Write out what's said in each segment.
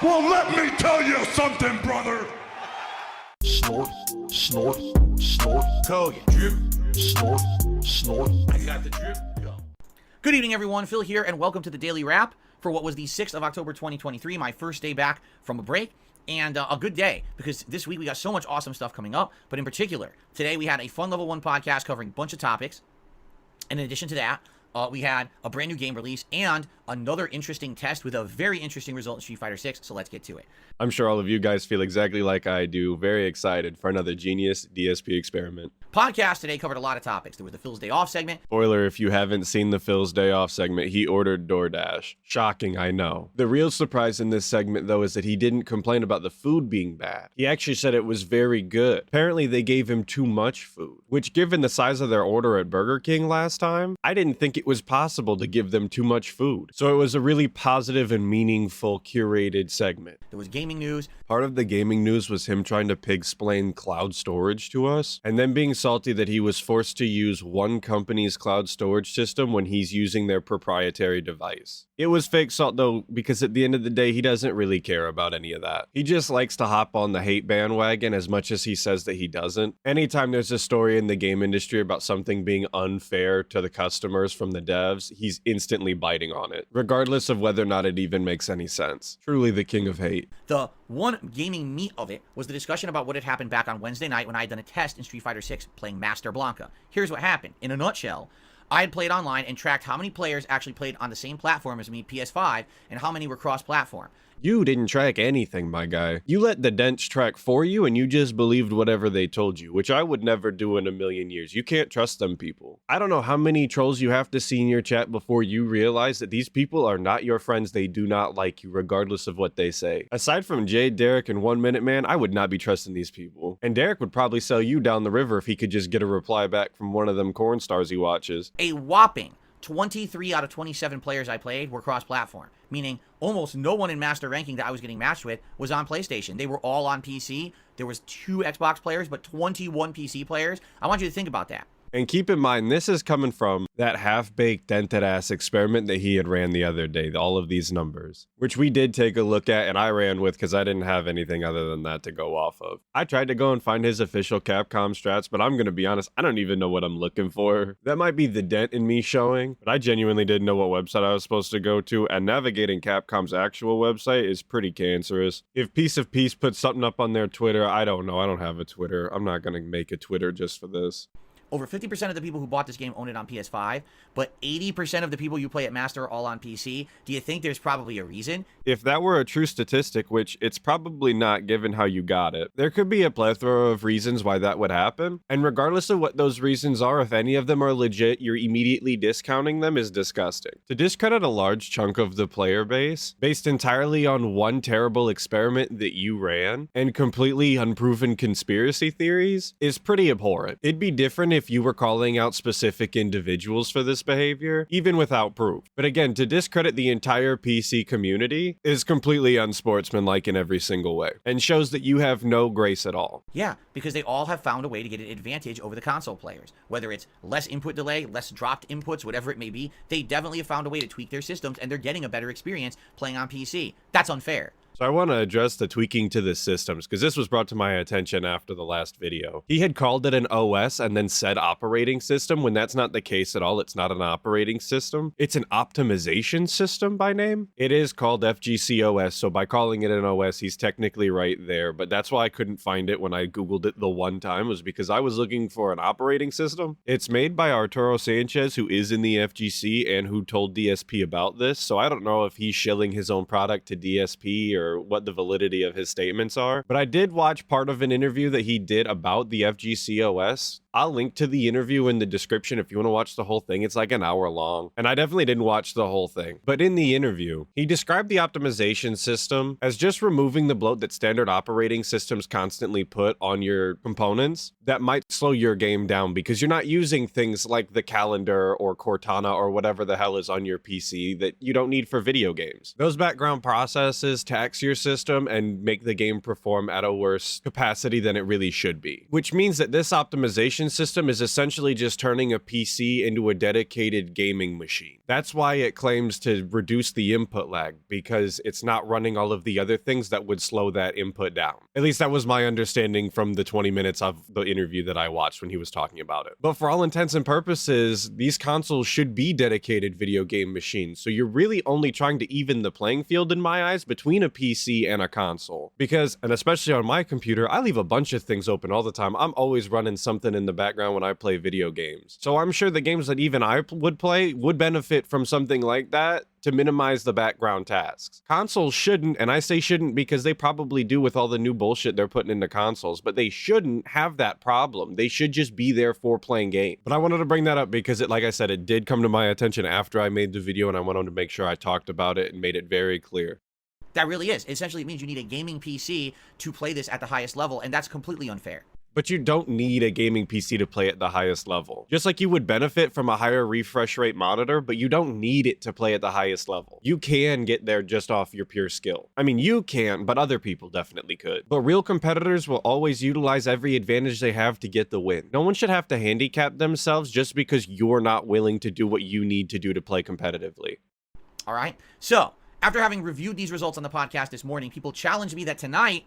Well, let me tell you something, brother. Snort, snort, snort, Hogan, drip, snort, snort. I got the drip, go. Good evening, everyone. Phil here, and welcome to the Daily Wrap for what was the 6th of October 2023, my first day back from a break, and a good day, because this week we got so much awesome stuff coming up, but in particular, today we had a fun Level 1 podcast covering a bunch of topics, and in addition to that, we had a brand new game release and another interesting test with a very interesting result in Street Fighter 6, so let's get to it. I'm sure all of you guys feel exactly like I do, very excited for another genius DSP experiment. Podcast today covered a lot of topics. There was the Phil's Day Off segment. Spoiler, if you haven't seen the Phil's Day Off segment, he ordered DoorDash. Shocking, I know. The real surprise in this segment, though, is that he didn't complain about the food being bad. He actually said it was very good. Apparently, they gave him too much food, which, given the size of their order at Burger King last time, I didn't think it was possible to give them too much food. So it was a really positive and meaningful, curated segment. There was gaming news. Part of the gaming news was him trying to pig-splain cloud storage to us, and then being salty that he was forced to use one company's cloud storage system when he's using their proprietary device. It was fake salt though, because at the end of the day, he doesn't really care about any of that. He just likes to hop on the hate bandwagon as much as he says that he doesn't. Anytime there's a story in the game industry about something being unfair to the customers from the devs, he's instantly biting on it, regardless of whether or not it even makes any sense. Truly the king of hate. The one gaming meat of it was the discussion about what had happened back on Wednesday night when I had done a test in Street Fighter 6 playing Master Blanca. Here's what happened. In a nutshell, I had played online and tracked how many players actually played on the same platform as me, PS5, and how many were cross-platform. You didn't track anything, my guy. You let the dents track for you and you just believed whatever they told you, which I would never do in a million years. You can't trust them people. I don't know how many trolls you have to see in your chat before you realize that these people are not your friends. They do not like you, regardless of what they say. Aside from Jade, Derek, and 1 Minute Man, I would not be trusting these people. And Derek would probably sell you down the river if he could just get a reply back from one of them corn stars he watches. A whopping 23 out of 27 players I played were cross-platform, meaning almost no one in Master Ranking that I was getting matched with was on PlayStation. They were all on PC. There was 2 Xbox players, but 21 PC players. I want you to think about that. And keep in mind, this is coming from that half-baked dented-ass experiment that he had ran the other day, all of these numbers, which we did take a look at and I ran with because I didn't have anything other than that to go off of. I tried to go and find his official Capcom strats, but I'm going to be honest, I don't even know what I'm looking for. That might be the dent in me showing, but I genuinely didn't know what website I was supposed to go to, and navigating Capcom's actual website is pretty cancerous. If Piece of Peace puts something up on their Twitter, I don't know. I don't have a Twitter. I'm not going to make a Twitter just for this. Over 50% of the people who bought this game own it on PS5, but 80% of the people you play at Master are all on PC. Do you think there's probably a reason? If that were a true statistic, which it's probably not given how you got it, there could be a plethora of reasons why that would happen. And regardless of what those reasons are, if any of them are legit, you're immediately discounting them is disgusting. To discredit a large chunk of the player base, based entirely on one terrible experiment that you ran, and completely unproven conspiracy theories, is pretty abhorrent. It'd be different if you were calling out specific individuals for this behavior, even without proof. But again, to discredit the entire PC community is completely unsportsmanlike in every single way, and shows that you have no grace at all. Yeah, because they all have found a way to get an advantage over the console players. Whether it's less input delay, less dropped inputs, whatever it may be, they definitely have found a way to tweak their systems, and they're getting a better experience playing on PC. That's unfair. So I want to address the tweaking to the systems, because this was brought to my attention after the last video. He had called it an OS and then said operating system, when that's not the case at all. It's not an operating system. It's an optimization system by name. It is called FGC OS, so by calling it an OS, he's technically right there, but that's why I couldn't find it when I Googled it the one time, was because I was looking for an operating system. It's made by Arturo Sanchez, who is in the FGC and who told DSP about this, so I don't know if he's shilling his own product to DSP or what the validity of his statements are. But I did watch part of an interview that he did about the FGC OS. I'll link to the interview in the description if you want to watch the whole thing. It's like an hour long, and I definitely didn't watch the whole thing. But in the interview, he described the optimization system as just removing the bloat that standard operating systems constantly put on your components that might slow your game down, because you're not using things like the calendar or Cortana or whatever the hell is on your PC that you don't need for video games. Those background processes, tax tax your system and make the game perform at a worse capacity than it really should be. Which means that this optimization system is essentially just turning a PC into a dedicated gaming machine. That's why it claims to reduce the input lag, because it's not running all of the other things that would slow that input down. At least that was my understanding from the 20 minutes of the interview that I watched when he was talking about it. But for all intents and purposes, these consoles should be dedicated video game machines. So you're really only trying to even the playing field in my eyes between a PC and a console. Because, and especially on my computer, I leave a bunch of things open all the time. I'm always running something in the background when I play video games. So I'm sure the games that even I would play would benefit from something like that to minimize the background tasks. Consoles shouldn't, and I say shouldn't because they probably do with all the new bullshit they're putting into consoles, but they shouldn't have that problem. They should just be there for playing games. But I wanted to bring that up because like I said, it did come to my attention after I made the video, and I wanted to make sure I talked about it and made it very clear. That really is. Essentially, it means you need a gaming PC to play this at the highest level, and that's completely unfair. But you don't need a gaming PC to play at the highest level. Just like you would benefit from a higher refresh rate monitor, but you don't need it to play at the highest level. You can get there just off your pure skill. I mean, you can, but other people definitely could. But real competitors will always utilize every advantage they have to get the win. No one should have to handicap themselves just because you're not willing to do what you need to do to play competitively. All right. So after having reviewed these results on the podcast this morning, people challenged me that tonight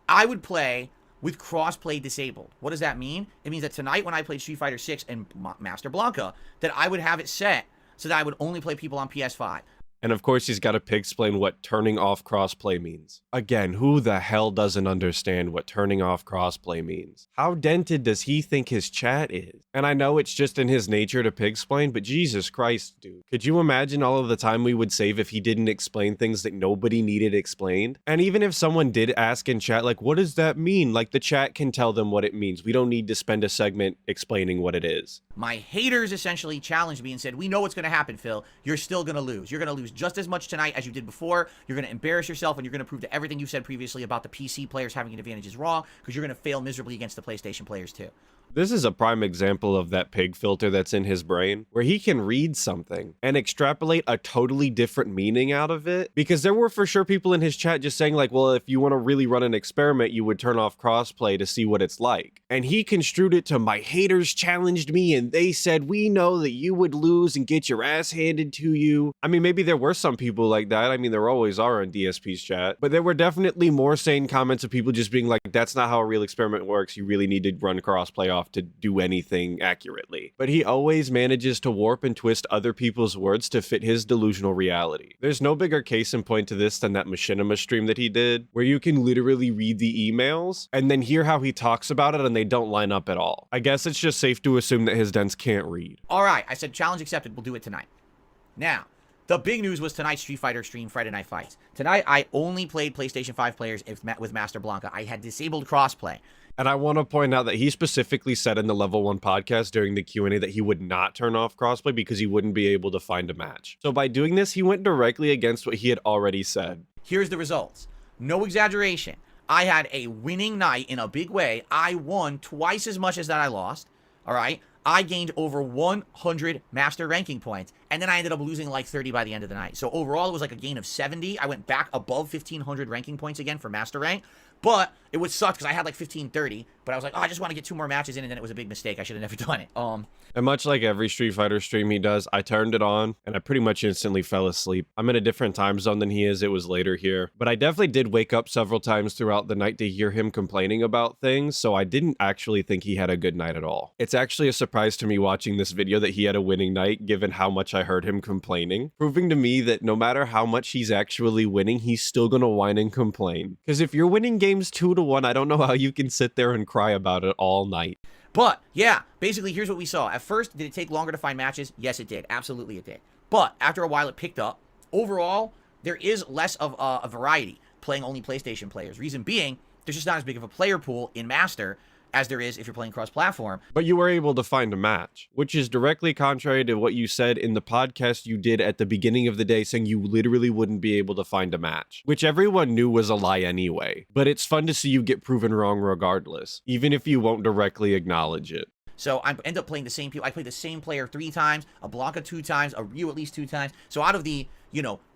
I would play with crossplay disabled. What does that mean? It means that tonight when I played Street Fighter 6 and Master Blanca, that I would have it set so that I would only play people on PS5. And of course, he's got to explain what turning off crossplay means. Again, who the hell doesn't understand what turning off crossplay means? How dented does he think his chat is? And I know it's just in his nature to pig-splain, but Jesus Christ, dude. Could you imagine all of the time we would save if he didn't explain things that nobody needed explained? And even if someone did ask in chat, like, what does that mean? Like, the chat can tell them what it means. We don't need to spend a segment explaining what it is. My haters essentially challenged me and said, we know what's going to happen, Phil. You're still going to lose. You're going to lose just as much tonight as you did before. You're going to embarrass yourself, and you're going to prove that everything you said previously about the PC players having an advantage is wrong, because you're going to fail miserably against the PlayStation players too. This is a prime example of that pig filter that's in his brain, where he can read something and extrapolate a totally different meaning out of it. Because there were for sure people in his chat just saying like, well, if you want to really run an experiment, you would turn off crossplay to see what it's like. And he construed it to, my haters challenged me and they said, we know that you would lose and get your ass handed to you. I mean, maybe there were some people like that. I mean, there always are in DSP's chat, but there were definitely more sane comments of people just being like, that's not how a real experiment works. You really need to run crossplay off to do anything accurately. But he always manages to warp and twist other people's words to fit his delusional reality. There's no bigger case in point to this than that Machinima stream that he did, where you can literally read the emails and then hear how he talks about it and they don't line up at all. I guess it's just safe to assume that his dents can't read. All right, I said challenge accepted. We'll do it tonight. Now, the big news was tonight's Street Fighter stream, Friday Night Fights. Tonight, I only played PlayStation 5 players with Master Blanca. I had disabled crossplay. And I want to point out that he specifically said in the Level 1 podcast during the Q&A that he would not turn off crossplay because he wouldn't be able to find a match. So by doing this, he went directly against what he had already said. Here's the results. No exaggeration. I had a winning night in a big way. I won twice as much as that I lost. All right. I gained over 100 master ranking points, and then I ended up losing like 30 by the end of the night. So overall, it was like a gain of 70. I went back above 1,500 ranking points again for master rank, but it would suck because I had like 1,530, but I was like, oh, I just want to get 2 more matches in, and then it was a big mistake. I should have never done it. And much like every Street Fighter stream he does, I turned it on, and I pretty much instantly fell asleep. I'm in a different time zone than he is. It was later here. But I definitely did wake up several times throughout the night to hear him complaining about things, so I didn't actually think he had a good night at all. It's actually a surprise to me watching this video that he had a winning night, given how much I heard him complaining, proving to me that no matter how much he's actually winning, he's still gonna whine and complain. Because if you're winning games 2-1, I don't know how you can sit there and cry about it all night. But, yeah, basically, here's what we saw. At first, did it take longer to find matches? Yes, it did. Absolutely, it did. But after a while, it picked up. Overall, there is less of a variety playing only PlayStation players. Reason being, there's just not as big of a player pool in Master as there is if you're playing cross-platform. But you were able to find a match, which is directly contrary to what you said in the podcast you did at the beginning of the day, saying you literally wouldn't be able to find a match, which everyone knew was a lie anyway. But it's fun to see you get proven wrong regardless, even if you won't directly acknowledge it. So I end up playing the same people. I played the same player 3 times, a Blanca 2 times, a Ryu at least 2 times. So out of the,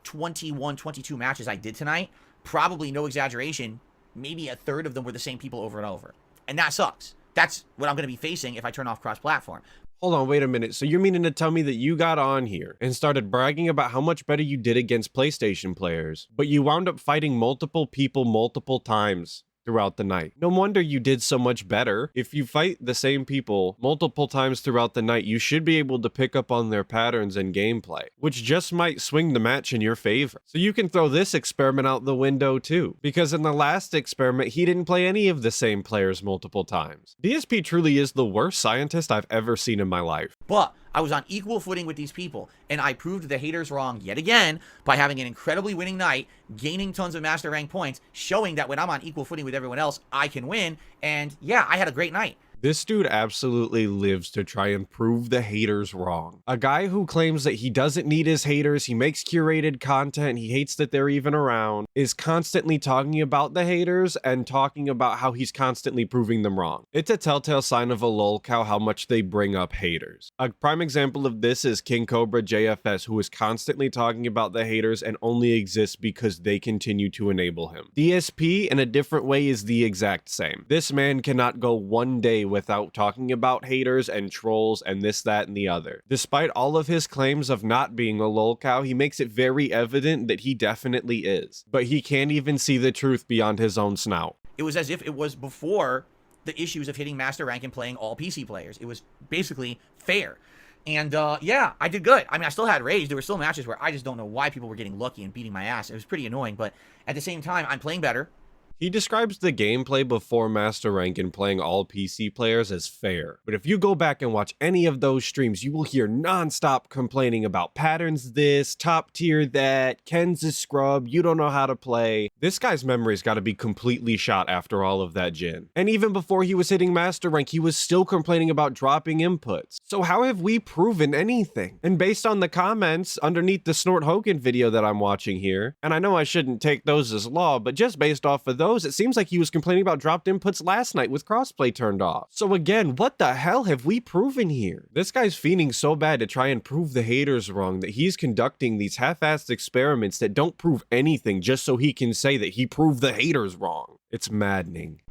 21, 22 matches I did tonight, probably, no exaggeration, maybe a third of them were the same people over and over. And that sucks. That's what I'm going to be facing if I turn off cross-platform. Hold on, wait a minute. So you're meaning to tell me that you got on here and started bragging about how much better you did against PlayStation players, but you wound up fighting multiple people multiple times throughout the night? No wonder you did so much better. If you fight the same people multiple times throughout the night, you should be able to pick up on their patterns and gameplay, which just might swing the match in your favor. So you can throw this experiment out the window too, because in the last experiment, he didn't play any of the same players multiple times. DSP truly is the worst scientist I've ever seen in my life. But I was on equal footing with these people, and I proved the haters wrong yet again by having an incredibly winning night, gaining tons of master rank points, showing that when I'm on equal footing with everyone else, I can win. And yeah, I had a great night. This dude absolutely lives to try and prove the haters wrong. A guy who claims that he doesn't need his haters, he makes curated content, he hates that they're even around, is constantly talking about the haters and talking about how he's constantly proving them wrong. It's a telltale sign of a lolcow how much they bring up haters. A prime example of this is King Cobra JFS, who is constantly talking about the haters and only exists because they continue to enable him. DSP, in a different way, is the exact same. This man cannot go one day without talking about haters and trolls and this, that, and the other. Despite all of his claims of not being a lolcow, he makes it very evident that he definitely is. But he can't even see the truth beyond his own snout. It was as if it was before the issues of hitting master rank and playing all PC players. It was basically fair. And yeah, I did good. I mean, I still had rage. There were still matches where I just don't know why people were getting lucky and beating my ass. It was pretty annoying, but at the same time, I'm playing better. He describes the gameplay before Master Rank and playing all PC players as fair. But if you go back and watch any of those streams, you will hear non-stop complaining about patterns this, top tier that, Ken's a scrub, you don't know how to play. This guy's memory's gotta be completely shot after all of that gin. And even before he was hitting Master Rank, he was still complaining about dropping inputs. So how have we proven anything? And based on the comments underneath the Snort Hogan video that I'm watching here, and I know I shouldn't take those as law, but just based off of those, it seems like he was complaining about dropped inputs last night with crossplay turned off. So again, what the hell have we proven here? This guy's fiending so bad to try and prove the haters wrong that he's conducting these half-assed experiments that don't prove anything just so he can say that he proved the haters wrong. It's maddening.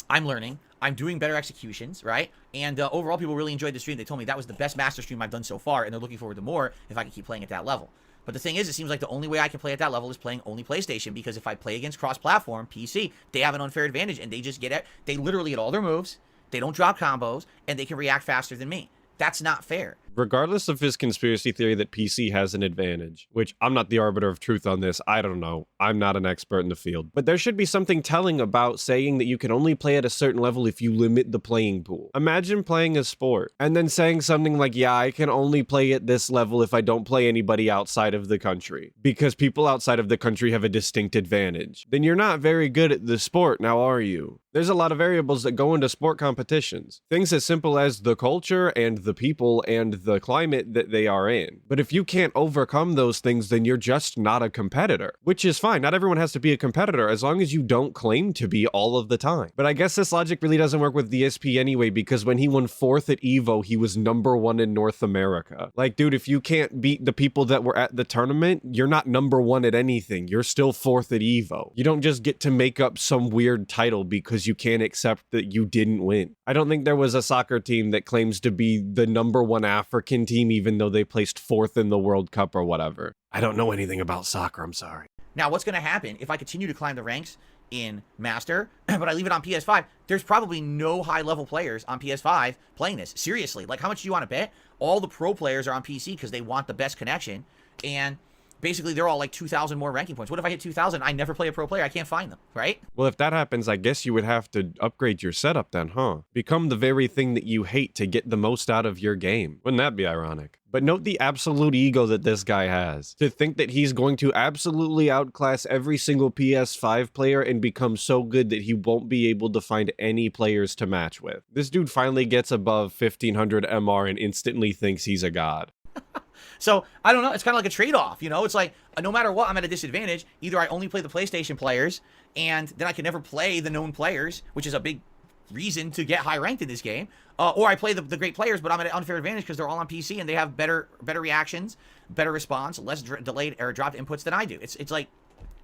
I'm learning. I'm doing better executions, right? And overall, people really enjoyed the stream. They told me that was the best master stream I've done so far, and they're looking forward to more if I can keep playing at that level. But the thing is, it seems like the only way I can play at that level is playing only PlayStation, because if I play against cross-platform, PC, they have an unfair advantage, and they just get it. They literally get all their moves, they don't drop combos, and they can react faster than me. That's not fair. Regardless of his conspiracy theory that PC has an advantage, which I'm not the arbiter of truth on this, I don't know. I'm not an expert in the field. But there should be something telling about saying that you can only play at a certain level if you limit the playing pool. Imagine playing a sport and then saying something like, yeah, I can only play at this level if I don't play anybody outside of the country, because people outside of the country have a distinct advantage. Then you're not very good at the sport, now are you? There's a lot of variables that go into sport competitions. Things as simple as the culture and the people and the climate that they are in. But if you can't overcome those things, then you're just not a competitor, which is fine. Not everyone has to be a competitor as long as you don't claim to be all of the time. But I guess this logic really doesn't work with DSP anyway, because when he won 4th at EVO, he was #1 in North America. Like, dude, if you can't beat the people that were at the tournament, you're not #1 at anything. You're still 4th at EVO. You don't just get to make up some weird title because you can't accept that you didn't win. I don't think there was a soccer team that claims to be the #1 African team even though they placed 4th in the World Cup or whatever. I don't know anything about soccer, I'm sorry. Now, what's going to happen if I continue to climb the ranks in Master, but I leave it on PS5? There's probably no high-level players on PS5 playing this. Seriously, like, how much do you want to bet? All the pro players are on PC because they want the best connection, and basically they're all like 2,000 more ranking points. What if I hit 2,000? I never play a pro player. I can't find them, right? Well, if that happens, I guess you would have to upgrade your setup then, huh? Become the very thing that you hate to get the most out of your game. Wouldn't that be ironic? But note the absolute ego that this guy has. To think that he's going to absolutely outclass every single PS5 player and become so good that he won't be able to find any players to match with. This dude finally gets above 1500 MR and instantly thinks he's a god. So, I don't know. It's kind of like a trade-off, you know? It's like, no matter what, I'm at a disadvantage. Either I only play the PlayStation players, and then I can never play the known players, which is a big reason to get high ranked in this game. Or I play the great players, but I'm at an unfair advantage because they're all on PC, and they have better reactions, better response, less delayed or dropped inputs than I do. It's like,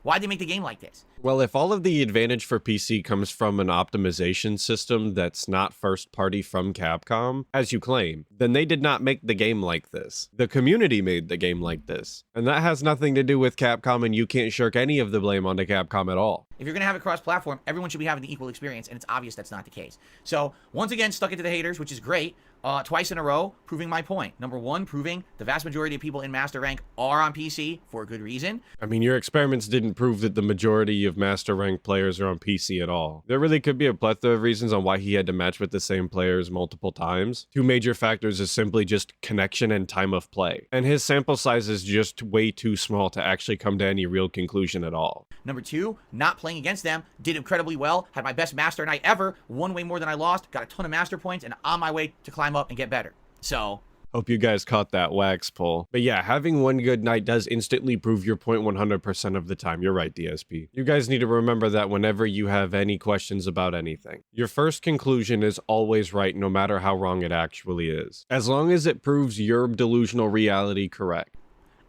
Why'd they make the game like this? Well, if all of the advantage for PC comes from an optimization system that's not first party from Capcom, as you claim, then they did not make the game like this. The community made the game like this. And that has nothing to do with Capcom, and you can't shirk any of the blame onto Capcom at all. If you're going to have it cross-platform, everyone should be having the equal experience, and it's obvious that's not the case. So, once again, stuck it to the haters, which is great. Twice in a row, proving my point. Number one, proving the vast majority of people in Master Rank are on PC for a good reason. I mean, your experiments didn't prove that the majority of Master Rank players are on PC at all. There really could be a plethora of reasons on why he had to match with the same players multiple times. Two major factors is simply just connection and time of play. And his sample size is just way too small to actually come to any real conclusion at all. Number two, not playing against them, did incredibly well, had my best Master night ever, won way more than I lost, got a ton of Master points, and on my way to climb up and get better. So, hope you guys caught that wax pull. But yeah, having one good night does instantly prove your point 100% of the time. You're right, DSP. You guys need to remember that whenever you have any questions about anything. Your first conclusion is always right, no matter how wrong it actually is. As long as it proves your delusional reality correct.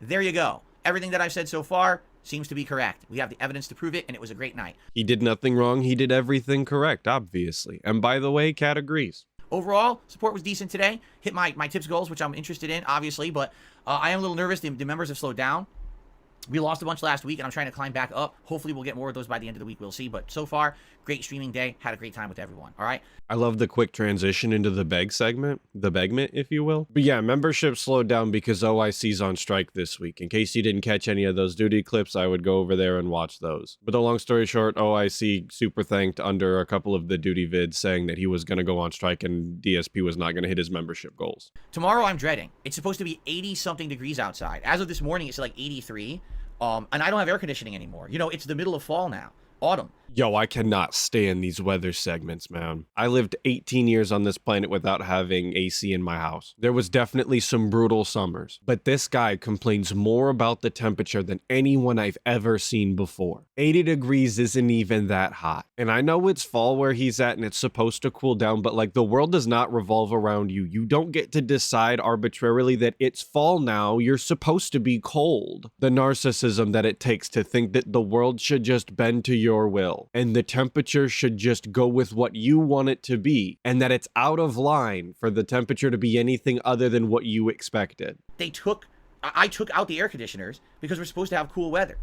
there you go. Everything that I've said so far seems to be correct. We have the evidence to prove it, and it was a great night. He did nothing wrong. He did everything correct, obviously. And by the way, Cat agrees. Overall, support was decent today. Hit my tips goals, which I'm interested in, obviously, but I am a little nervous. The members have slowed down. We lost a bunch last week, and I'm trying to climb back up. Hopefully, we'll get more of those by the end of the week. We'll see. But so far, great streaming day. Had a great time with everyone. All right? I love the quick transition into the beg segment, the begment, if you will. But yeah, membership slowed down because OIC's on strike this week. In case you didn't catch any of those duty clips, I would go over there and watch those. But the long story short, OIC super thanked under a couple of the duty vids saying that he was going to go on strike and DSP was not going to hit his membership goals. Tomorrow, I'm dreading. It's supposed to be 80-something degrees outside. As of this morning, it's like 83. And I don't have air conditioning anymore. You know, it's the middle of fall now. Autumn. Yo, I cannot stand these weather segments, man. I lived 18 years on this planet without having AC in my house. There was definitely some brutal summers, but this guy complains more about the temperature than anyone I've ever seen before. 80 degrees isn't even that hot. And I know it's fall where he's at and it's supposed to cool down, but like the world does not revolve around you. You don't get to decide arbitrarily that it's fall now. You're supposed to be cold. The narcissism that it takes to think that the world should just bend to your will. And the temperature should just go with what you want it to be, and that it's out of line for the temperature to be anything other than what you expected. I took out the air conditioners because we're supposed to have cool weather.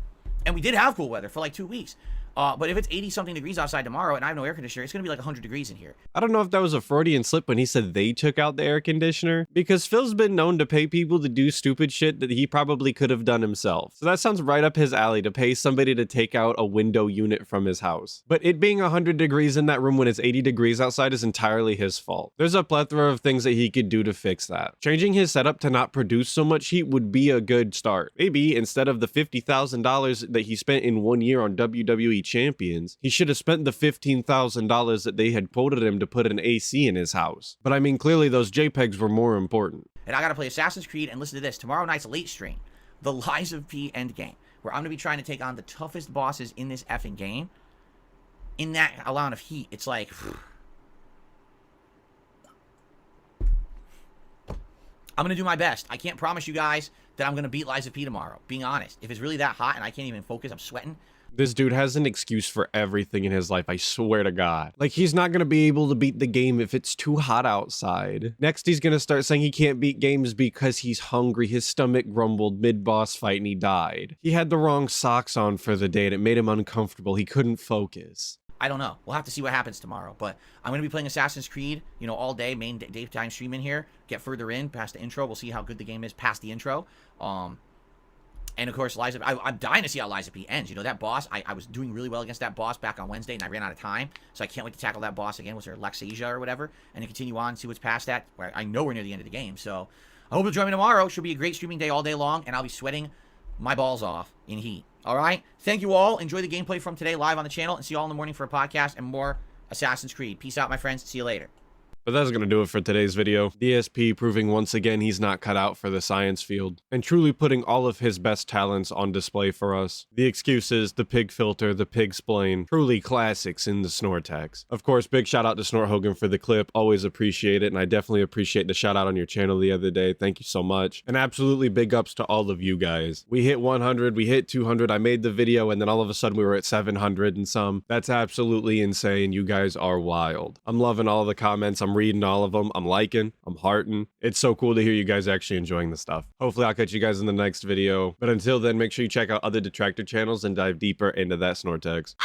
And we did have cool weather for like 2 weeks. But if it's 80-something degrees outside tomorrow and I have no air conditioner, it's going to be like 100 degrees in here. I don't know if that was a Freudian slip when he said they took out the air conditioner, because Phil's been known to pay people to do stupid shit that he probably could have done himself. So that sounds right up his alley, to pay somebody to take out a window unit from his house. But it being 100 degrees in that room when it's 80 degrees outside is entirely his fault. There's a plethora of things that he could do to fix that. Changing his setup to not produce so much heat would be a good start. Maybe instead of the $50,000 that he spent in 1 year on WWE Champions, he should have spent the $15,000 that they had quoted him to put an AC in his house. But I mean, clearly those JPEGs were more important. And I gotta play Assassin's Creed, and listen to this. Tomorrow night's late stream, the Lies of P endgame, where I'm gonna be trying to take on the toughest bosses in this effing game. In that amount of heat, it's like... I'm gonna do my best. I can't promise you guys that I'm gonna beat Lies of P tomorrow, being honest. If it's really that hot and I can't even focus, I'm sweating. This dude has an excuse for everything in his life, I swear to God. Like, he's not going to be able to beat the game if it's too hot outside. Next, he's going to start saying he can't beat games because he's hungry, his stomach grumbled mid-boss fight, and he died. He had the wrong socks on for the day, and it made him uncomfortable. He couldn't focus. I don't know. We'll have to see what happens tomorrow. But I'm going to be playing Assassin's Creed, you know, all day, main daytime stream in here. Get further in, past the intro. We'll see how good the game is past the intro. And of course, I'm dying to see how Lies of P ends. You know, that boss, I was doing really well against that boss back on Wednesday, and I ran out of time. So I can't wait to tackle that boss again. Was there Lexasia or whatever? And to continue on, see what's past that. Where I know we're near the end of the game. So I hope you'll join me tomorrow. Should be a great streaming day all day long, and I'll be sweating my balls off in heat. All right? Thank you all. Enjoy the gameplay from today live on the channel, and see you all in the morning for a podcast and more Assassin's Creed. Peace out, my friends. See you later. But that's gonna do it for today's video. DSP proving once again he's not cut out for the science field, and truly putting all of his best talents on display for us. The excuses, the pig filter, the pig splain, truly classics in the Snortax. Of course, big shout out to Snort Hogan for the clip, always appreciate it, and I definitely appreciate the shout out on your channel the other day. Thank you so much. And absolutely big ups to all of you guys. We hit 100, we hit 200, I made the video, and then all of a sudden we were at 700 and some. That's absolutely insane. You guys are wild. I'm loving all the comments. I'm reading all of them. I'm liking, I'm hearting. It's so cool to hear you guys actually enjoying the stuff. Hopefully I'll catch you guys in the next video. But until then, make sure you check out other detractor channels and dive deeper into that Snortax.